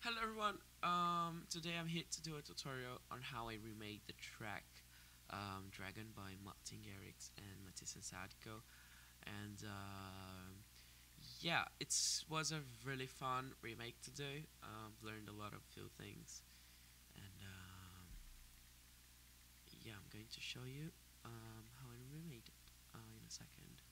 Hello everyone. Today I'm here to do a tutorial on how I remade the track Dragon by Garrix and Matisse Sadko. And yeah, it was a really fun remake to do. Learned a lot of few things, and yeah, I'm going to show you how I remade it in a second.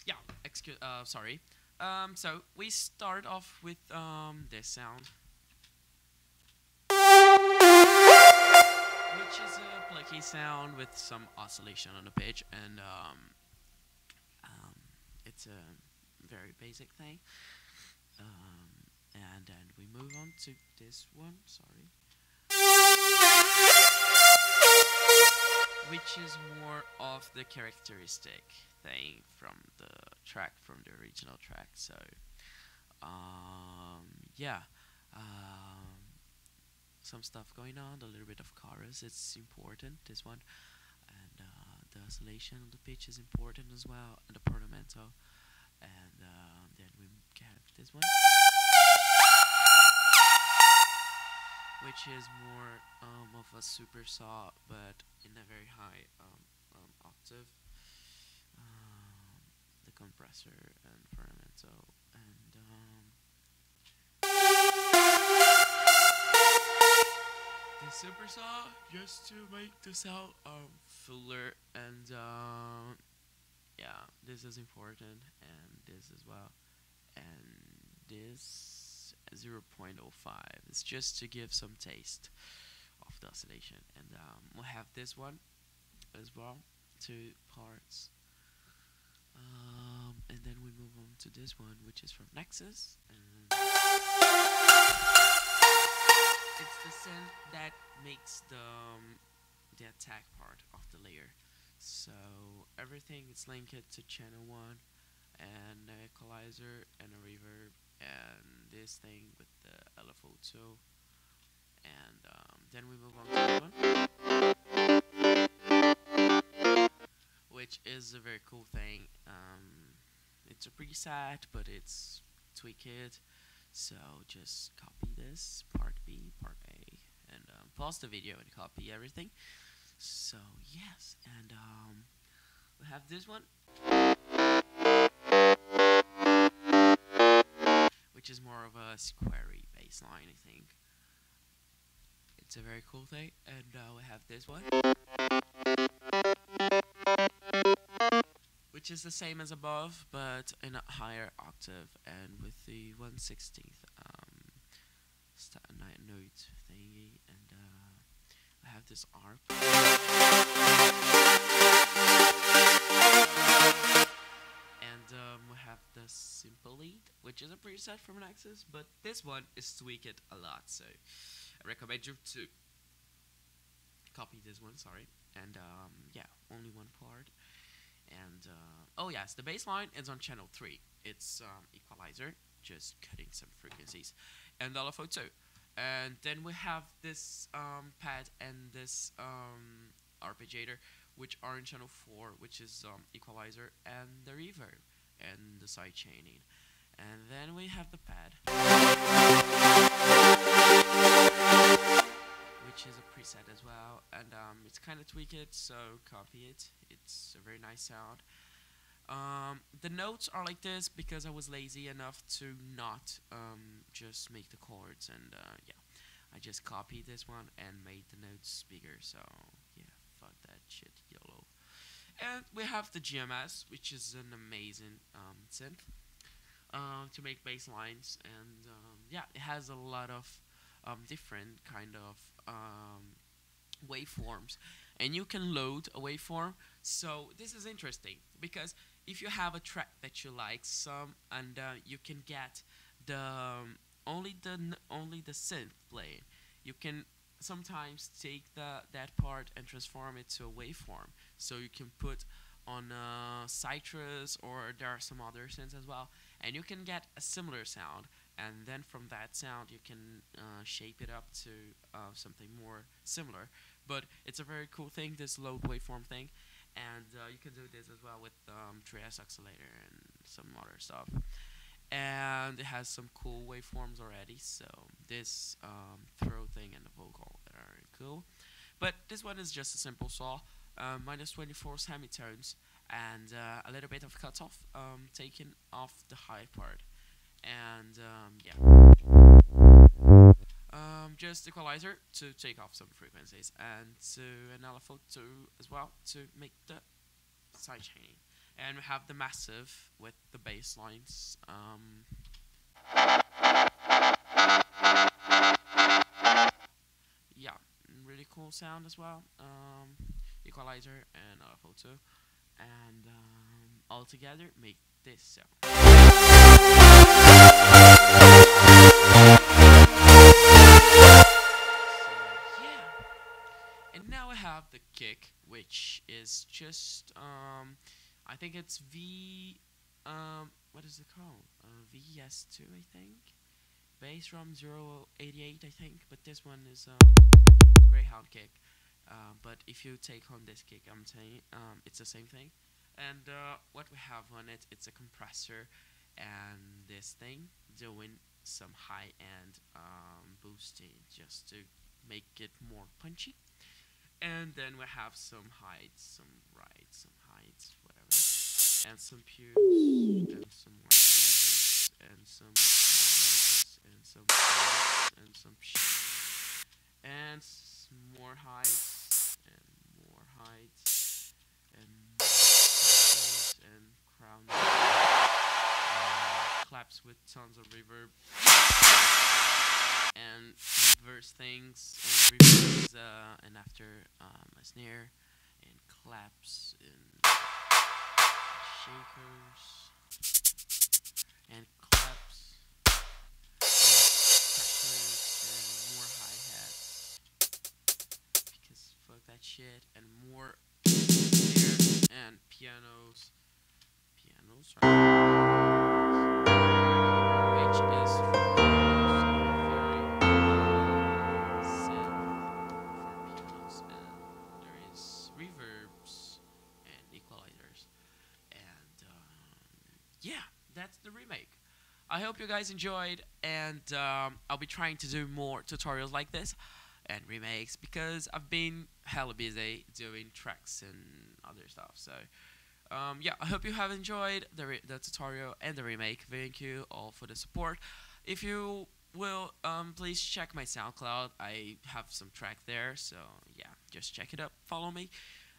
Yeah, sorry. So we start off with this sound, which is a plucky sound with some oscillation on the pitch, and um, it's a very basic thing. And then we move on to this one, sorry, which is more of the characteristic thing from the track, from the original track. So, yeah, um, some stuff going on, a little bit of chorus. It's important. This one, and the oscillation on the pitch is important as well, and the portamento. And then we have this one, which is more of a super saw, but in a very high octave. The compressor and portamento, and the super saw just to make the sound fuller, and yeah, this is important, and this as well, and this 0.05 is just to give some taste of the oscillation, and we'll have this one as well, two parts, and then we move on to this one, which is from Nexus, and it's the synth that makes the attack part of the layer. So everything is linked to channel 1 and an equalizer and a reverb and this thing with the LFO2, and then we move on to this one, which is a very cool thing. It's a preset, but it's tweaked. So just copy this, part B, part A, and pause the video and copy everything. So yes, and we have this one, which is more of a squarey bass line, I think. It's a very cool thing, and we have this one, which is the same as above, but in a higher octave, and with the 1/16th note thingy, and I have this ARP, and we have the simple lead, which is a preset from Nexus, but this one is tweaked a lot, so I recommend you to copy this one, sorry, and yeah, only one part. And oh yes, the bass line is on channel 3. It's equalizer, just cutting some frequencies, and LFO2. And then we have this pad and this arpeggiator, which are in channel 4, which is equalizer and the reverb and the side chaining. And then we have the pad, which is a preset as well, and it's kind of tweaked, so copy it. It's a very nice sound. The notes are like this because I was lazy enough to not just make the chords, and yeah, I just copied this one and made the notes bigger, so yeah, fuck that shit, YOLO. And we have the GMS, which is an amazing synth to make bass lines, and yeah, it has a lot of different kind of waveforms, and you can load a waveform. So this is interesting because if you have a track that you like some, and you can get the only the synth playing, you can sometimes take that part and transform it to a waveform. So you can put on Citrus, or there are some other synths as well, and you can get a similar sound, and then from that sound you can shape it up to something more similar. But it's a very cool thing, this load waveform thing, And you can do this as well with 3S Oscillator and some other stuff. And it has some cool waveforms already, so this throw thing and the vocal are cool. But this one is just a simple saw, minus 24 semitones, and a little bit of cutoff, taking off the high part. And yeah, just equalizer to take off some frequencies, and to an LFO as well to make the side chaining. And we have the massive with the bass lines. Yeah, really cool sound as well. Equalizer and LFO too, and all together make this sound. So yeah, and now I have the kick, which is just I think it's what is it called? VS2, I think. Bass drum 088, I think, but this one is Greyhound kick. But if you take on this kick, I'm saying it's the same thing. And what we have on it, it's a compressor and this thing doing some high-end boosting just to make it more punchy. And then we have some highs, some rides, some heights, whatever, and some pews, and some white noises, and some noises, and some sounds, and some and more heights, and more heights, and more crystals, and crown, claps with tons of reverb, and reverse things, and reverse, and after a snare, and claps, and shakers, and claps, pressures, and more hi-hats, because fuck that shit, and more snares, and pianos, which is very synth for pianos, and there is reverbs and equalizers, and yeah, that's the remake. I hope you guys enjoyed, and I'll be trying to do more tutorials like this and remakes because I've been hella busy doing tracks and other stuff. So yeah, I hope you have enjoyed the tutorial and the remake. Thank you all for the support. If you will, please check my SoundCloud. I have some track there, so yeah, just check it up. Follow me,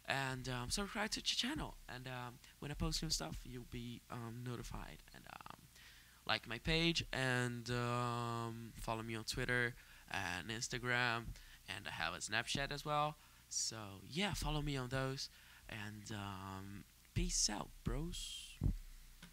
and subscribe to the channel. And when I post new stuff, you'll be notified. And like my page, and follow me on Twitter and Instagram, and I have a Snapchat as well. So yeah, follow me on those, and peace out, bros.